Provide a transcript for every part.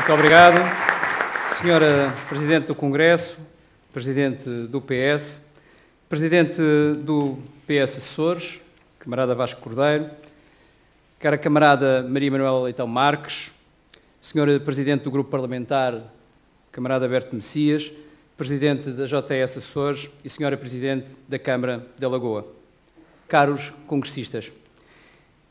Muito obrigado. Senhora Presidente do Congresso, Presidente do PS, Presidente do PS Açores, Camarada Vasco Cordeiro, cara Camarada Maria Manuela Leitão Marques, Senhora Presidente do Grupo Parlamentar, Camarada Berto Messias, Presidente da JS Açores e Senhora Presidente da Câmara da Lagoa. Caros congressistas,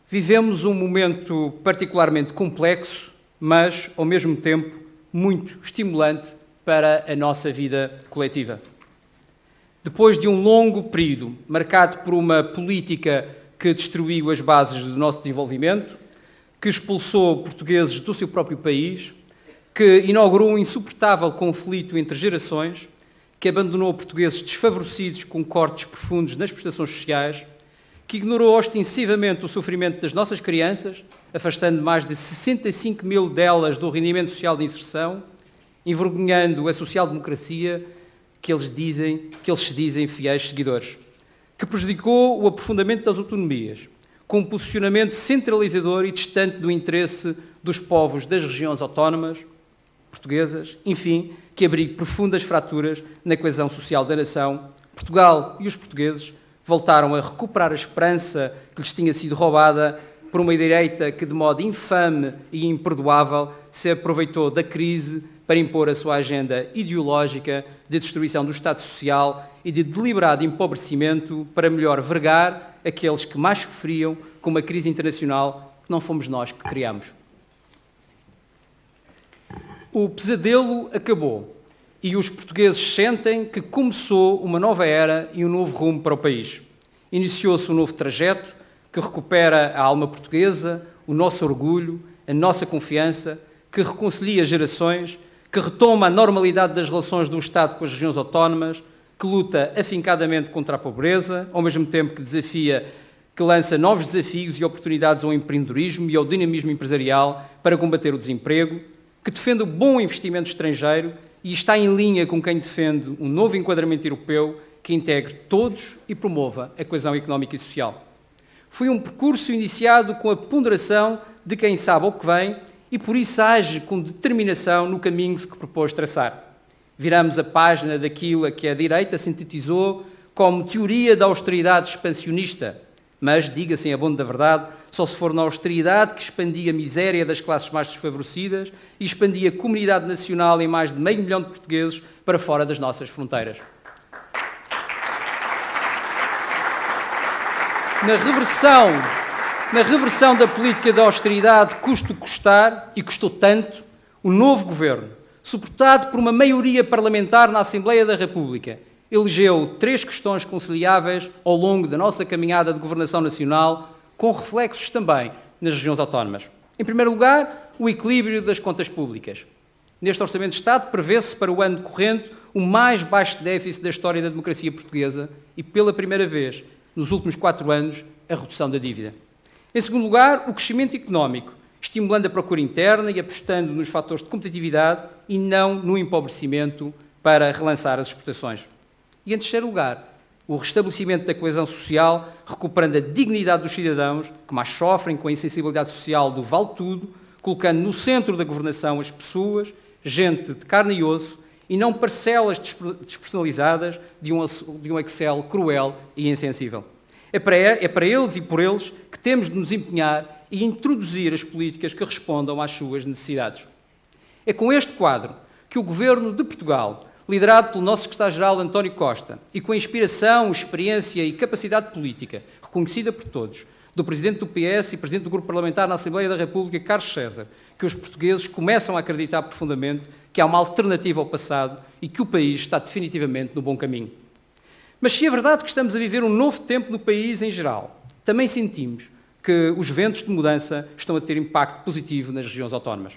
vivemos um momento particularmente complexo, mas, ao mesmo tempo, muito estimulante para a nossa vida coletiva. Depois de um longo período marcado por uma política que destruiu as bases do nosso desenvolvimento, que expulsou portugueses do seu próprio país, que inaugurou um insuportável conflito entre gerações, que abandonou portugueses desfavorecidos com cortes profundos nas prestações sociais, que ignorou ostensivamente o sofrimento das nossas crianças, afastando mais de 65 mil delas do rendimento social de inserção, envergonhando a social-democracia que eles se dizem fiéis seguidores, que prejudicou o aprofundamento das autonomias, com um posicionamento centralizador e distante do interesse dos povos das regiões autónomas portuguesas, enfim, que abriga profundas fraturas na coesão social da nação. Portugal e os portugueses voltaram a recuperar a esperança que lhes tinha sido roubada por uma direita que, de modo infame e imperdoável, se aproveitou da crise para impor a sua agenda ideológica de destruição do Estado Social e de deliberado empobrecimento para melhor vergar aqueles que mais sofriam com uma crise internacional que não fomos nós que criamos. O pesadelo acabou e os portugueses sentem que começou uma nova era e um novo rumo para o país. Iniciou-se um novo trajeto que recupera a alma portuguesa, o nosso orgulho, a nossa confiança, que reconcilia gerações, que retoma a normalidade das relações do Estado com as regiões autónomas, que luta afincadamente contra a pobreza, ao mesmo tempo que lança novos desafios e oportunidades ao empreendedorismo e ao dinamismo empresarial para combater o desemprego, que defende o bom investimento estrangeiro e está em linha com quem defende um novo enquadramento europeu que integre todos e promova a coesão económica e social. Foi um percurso iniciado com a ponderação de quem sabe ao que vem e por isso age com determinação no caminho que propôs traçar. Viramos a página daquilo a que a direita sintetizou como teoria da austeridade expansionista, mas, diga-se em abono da verdade, só se for na austeridade que expandia a miséria das classes mais desfavorecidas e expandia a comunidade nacional em mais de 500 mil de portugueses para fora das nossas fronteiras. Na reversão da política de austeridade, custo custar, e custou tanto, o novo governo, suportado por uma maioria parlamentar na Assembleia da República, elegeu 3 questões conciliáveis ao longo da nossa caminhada de governação nacional, com reflexos também nas regiões autónomas. Em primeiro lugar, o equilíbrio das contas públicas. Neste Orçamento de Estado prevê-se para o ano corrente o mais baixo déficit da história da democracia portuguesa e, pela primeira vez, nos últimos 4 anos, a redução da dívida. Em segundo lugar, o crescimento económico, estimulando a procura interna e apostando nos fatores de competitividade e não no empobrecimento para relançar as exportações. E, em terceiro lugar, o restabelecimento da coesão social, recuperando a dignidade dos cidadãos que mais sofrem com a insensibilidade social do vale-tudo, colocando no centro da governação as pessoas, gente de carne e osso, e não parcelas despersonalizadas de um Excel cruel e insensível. É para eles e por eles que temos de nos empenhar e introduzir as políticas que respondam às suas necessidades. É com este quadro que o Governo de Portugal, liderado pelo nosso secretário-geral António Costa e com a inspiração, experiência e capacidade política reconhecida por todos, do Presidente do PS e Presidente do Grupo Parlamentar na Assembleia da República, Carlos César, que os portugueses começam a acreditar profundamente que há uma alternativa ao passado e que o país está definitivamente no bom caminho. Mas se é verdade que estamos a viver um novo tempo no país em geral, também sentimos que os ventos de mudança estão a ter impacto positivo nas regiões autónomas.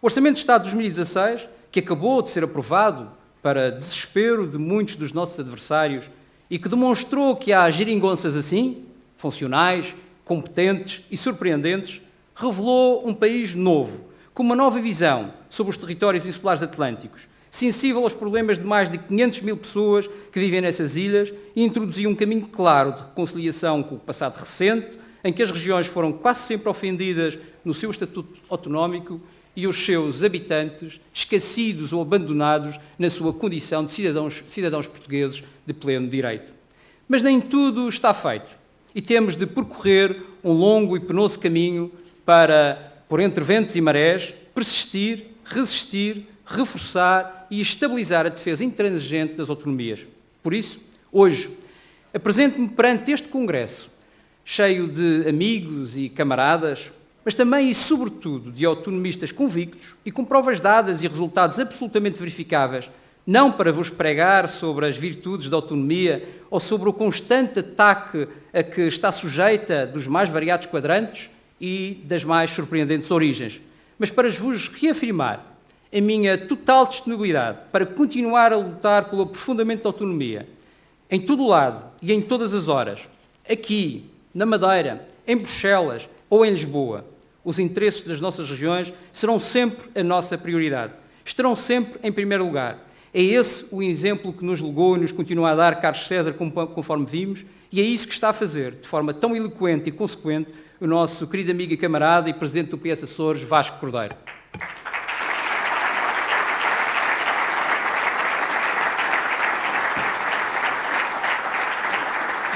O Orçamento de Estado de 2016, que acabou de ser aprovado para desespero de muitos dos nossos adversários e que demonstrou que há geringonças assim, funcionais, competentes e surpreendentes, revelou um país novo, com uma nova visão sobre os territórios insulares atlânticos, sensível aos problemas de mais de 500 mil pessoas que vivem nessas ilhas e introduziu um caminho claro de reconciliação com o passado recente, em que as regiões foram quase sempre ofendidas no seu estatuto autonómico e os seus habitantes esquecidos ou abandonados na sua condição de cidadãos portugueses de pleno direito. Mas nem tudo está feito e temos de percorrer um longo e penoso caminho para, por entre ventos e marés, persistir, resistir, reforçar e estabilizar a defesa intransigente das autonomias. Por isso, hoje, apresento-me perante este Congresso, cheio de amigos e camaradas, mas também e sobretudo de autonomistas convictos e com provas dadas e resultados absolutamente verificáveis, não para vos pregar sobre as virtudes da autonomia ou sobre o constante ataque a que está sujeita dos mais variados quadrantes e das mais surpreendentes origens, mas para vos reafirmar a minha total disponibilidade para continuar a lutar pelo aprofundamento da autonomia, em todo o lado e em todas as horas, aqui, na Madeira, em Bruxelas ou em Lisboa. Os interesses das nossas regiões serão sempre a nossa prioridade. Estarão sempre em primeiro lugar. É esse o exemplo que nos legou e nos continua a dar Carlos César, conforme vimos, e é isso que está a fazer, de forma tão eloquente e consequente, o nosso querido amigo e camarada e presidente do PS Açores, Vasco Cordeiro.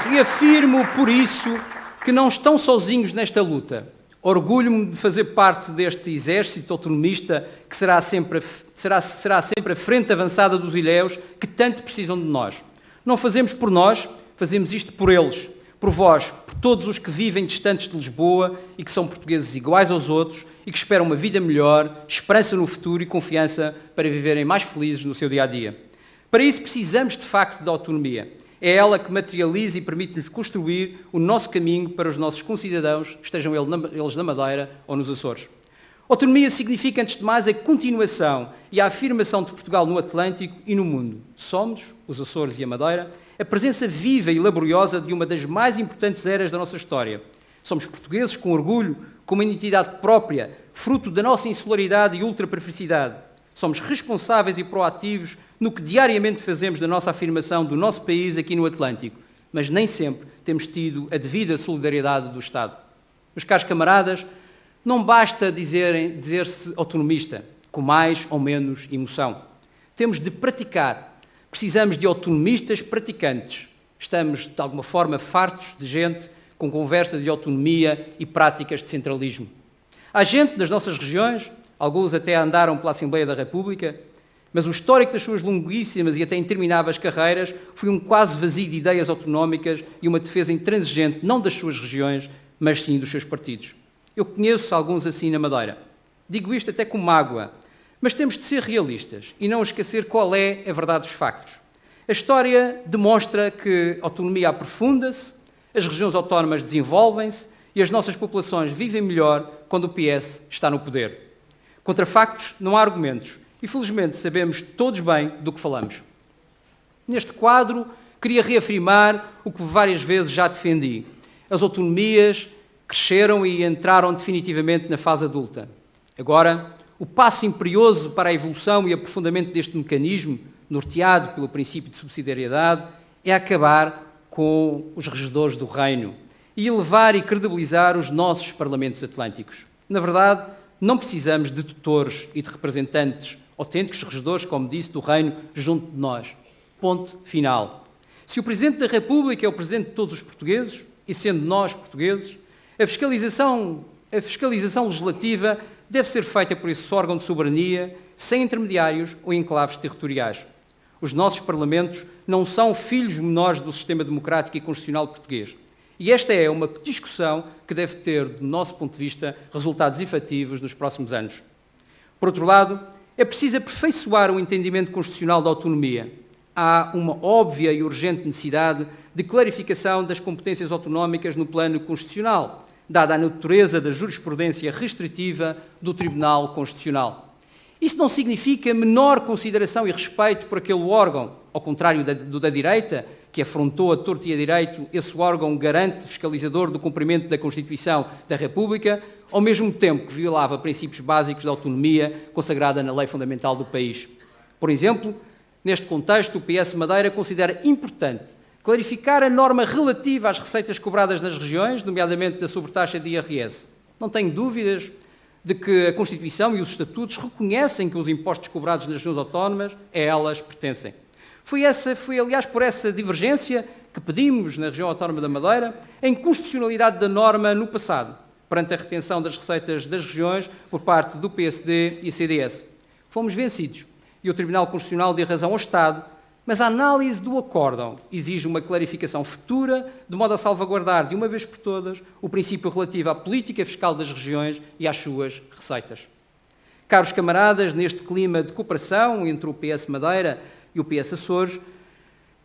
Reafirmo, por isso, que não estão sozinhos nesta luta. Orgulho-me de fazer parte deste exército autonomista que será sempre a frente avançada dos ilhéus que tanto precisam de nós. Não fazemos por nós, fazemos isto por eles, por vós, por todos os que vivem distantes de Lisboa e que são portugueses iguais aos outros e que esperam uma vida melhor, esperança no futuro e confiança para viverem mais felizes no seu dia-a-dia. Para isso precisamos, de facto, da autonomia. É ela que materializa e permite-nos construir o nosso caminho para os nossos concidadãos, estejam eles na Madeira ou nos Açores. Autonomia significa, antes de mais, a continuação e a afirmação de Portugal no Atlântico e no mundo. Somos, os Açores e a Madeira, a presença viva e laboriosa de uma das mais importantes eras da nossa história. Somos portugueses com orgulho, com uma identidade própria, fruto da nossa insularidade e ultraperifericidade. Somos responsáveis e proativos no que diariamente fazemos da nossa afirmação do nosso país aqui no Atlântico, mas nem sempre temos tido a devida solidariedade do Estado. Meus caros camaradas, não basta dizer-se autonomista, com mais ou menos emoção. Temos de praticar. Precisamos de autonomistas praticantes. Estamos, de alguma forma, fartos de gente com conversa de autonomia e práticas de centralismo. Há gente das nossas regiões, alguns até andaram pela Assembleia da República, mas o histórico das suas longuíssimas e até intermináveis carreiras foi um quase vazio de ideias autonómicas e uma defesa intransigente não das suas regiões, mas sim dos seus partidos. Eu conheço alguns assim na Madeira. Digo isto até com mágoa, mas temos de ser realistas e não esquecer qual é a verdade dos factos. A história demonstra que a autonomia aprofunda-se, as regiões autónomas desenvolvem-se e as nossas populações vivem melhor quando o PS está no poder. Contra factos não há argumentos e, felizmente, sabemos todos bem do que falamos. Neste quadro, queria reafirmar o que várias vezes já defendi. As autonomias cresceram e entraram definitivamente na fase adulta. Agora, o passo imperioso para a evolução e aprofundamento deste mecanismo, norteado pelo princípio de subsidiariedade, é acabar com os regedores do reino e elevar e credibilizar os nossos parlamentos atlânticos. Na verdade, não precisamos de tutores e de representantes autênticos regedores, como disse, do reino junto de nós. Ponto final. Se o Presidente da República é o Presidente de todos os portugueses, e sendo nós portugueses, a fiscalização legislativa deve ser feita por esse órgão de soberania, sem intermediários ou enclaves territoriais. Os nossos parlamentos não são filhos menores do sistema democrático e constitucional português. E esta é uma discussão que deve ter, do nosso ponto de vista, resultados efetivos nos próximos anos. Por outro lado, é preciso aperfeiçoar o entendimento constitucional da autonomia. Há uma óbvia e urgente necessidade de clarificação das competências autonómicas no plano constitucional, dada a natureza da jurisprudência restritiva do Tribunal Constitucional. Isso não significa menor consideração e respeito por aquele órgão, ao contrário do da direita, que afrontou a torto e a direito esse órgão garante fiscalizador do cumprimento da Constituição da República, ao mesmo tempo que violava princípios básicos da autonomia consagrada na lei fundamental do país. Por exemplo, neste contexto, o PS Madeira considera importante clarificar a norma relativa às receitas cobradas nas regiões, nomeadamente da sobretaxa de IRS. Não tenho dúvidas de que a Constituição e os Estatutos reconhecem que os impostos cobrados nas regiões autónomas a elas pertencem. Foi, aliás, por essa divergência que pedimos na região autónoma da Madeira a inconstitucionalidade da norma no passado, perante a retenção das receitas das regiões por parte do PSD e CDS. Fomos vencidos e o Tribunal Constitucional deu razão ao Estado, mas a análise do acórdão exige uma clarificação futura, de modo a salvaguardar, de uma vez por todas, o princípio relativo à política fiscal das regiões e às suas receitas. Caros camaradas, neste clima de cooperação entre o PS Madeira e o PS Açores,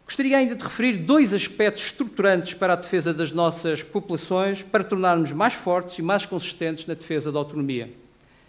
gostaria ainda de referir dois aspectos estruturantes para a defesa das nossas populações, para tornarmos mais fortes e mais consistentes na defesa da autonomia.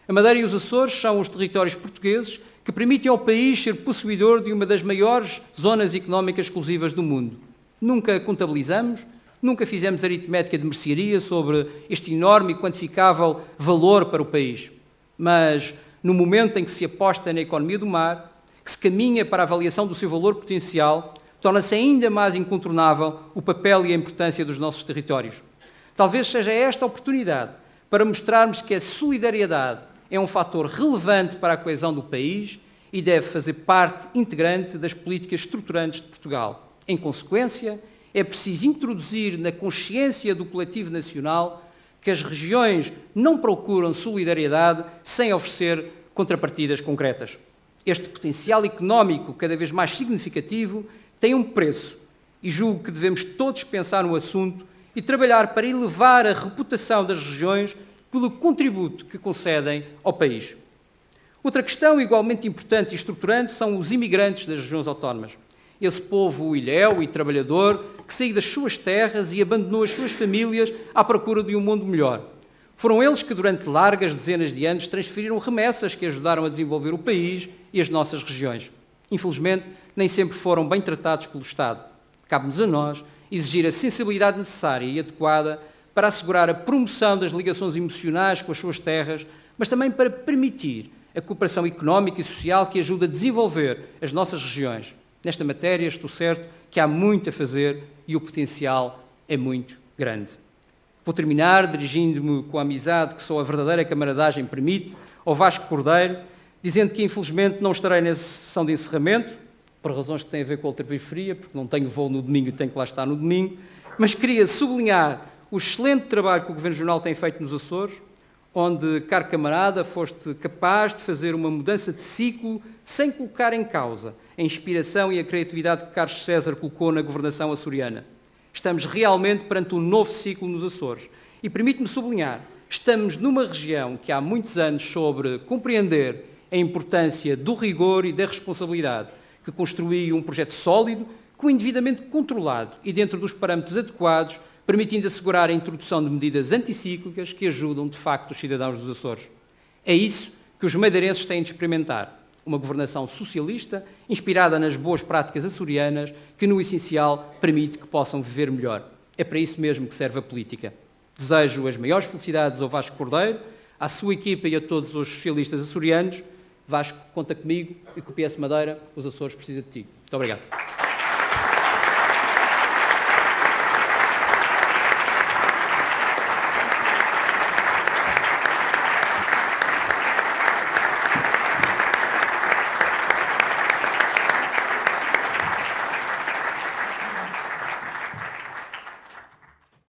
A Madeira e os Açores são os territórios portugueses que permitem ao país ser possuidor de uma das maiores zonas económicas exclusivas do mundo. Nunca contabilizamos, nunca fizemos aritmética de mercearia sobre este enorme e quantificável valor para o país. Mas, no momento em que se aposta na economia do mar, que se caminha para a avaliação do seu valor potencial, torna-se ainda mais incontornável o papel e a importância dos nossos territórios. Talvez seja esta a oportunidade para mostrarmos que a solidariedade é um fator relevante para a coesão do país e deve fazer parte integrante das políticas estruturantes de Portugal. Em consequência, é preciso introduzir na consciência do coletivo nacional que as regiões não procuram solidariedade sem oferecer contrapartidas concretas. Este potencial económico cada vez mais significativo tem um preço e julgo que devemos todos pensar no assunto e trabalhar para elevar a reputação das regiões pelo contributo que concedem ao país. Outra questão igualmente importante e estruturante são os imigrantes das regiões autónomas. Esse povo ilhéu e trabalhador que saiu das suas terras e abandonou as suas famílias à procura de um mundo melhor. Foram eles que durante largas dezenas de anos transferiram remessas que ajudaram a desenvolver o país e as nossas regiões. Infelizmente, nem sempre foram bem tratados pelo Estado. Cabe-nos a nós exigir a sensibilidade necessária e adequada para assegurar a promoção das ligações emocionais com as suas terras, mas também para permitir a cooperação económica e social que ajuda a desenvolver as nossas regiões. Nesta matéria, estou certo que há muito a fazer e o potencial é muito grande. Vou terminar dirigindo-me com a amizade que só a verdadeira camaradagem permite ao Vasco Cordeiro, dizendo que infelizmente não estarei na sessão de encerramento, por razões que têm a ver com a ultraperiferia, porque não tenho voo no domingo e tenho que lá estar no domingo, mas queria sublinhar o excelente trabalho que o Governo Regional tem feito nos Açores, onde, caro camarada, foste capaz de fazer uma mudança de ciclo sem colocar em causa a inspiração e a criatividade que Carlos César colocou na governação açoriana. Estamos realmente perante um novo ciclo nos Açores. E permite-me sublinhar, estamos numa região que há muitos anos soube compreender a importância do rigor e da responsabilidade, que construiu um projeto sólido, com o endividamento controlado e dentro dos parâmetros adequados, permitindo assegurar a introdução de medidas anticíclicas que ajudam, de facto, os cidadãos dos Açores. É isso que os madeirenses têm de experimentar. Uma governação socialista, inspirada nas boas práticas açorianas, que, no essencial, permite que possam viver melhor. É para isso mesmo que serve a política. Desejo as maiores felicidades ao Vasco Cordeiro, à sua equipa e a todos os socialistas açorianos. Vasco, conta comigo e com o PS Madeira, os Açores precisa de ti. Muito obrigado.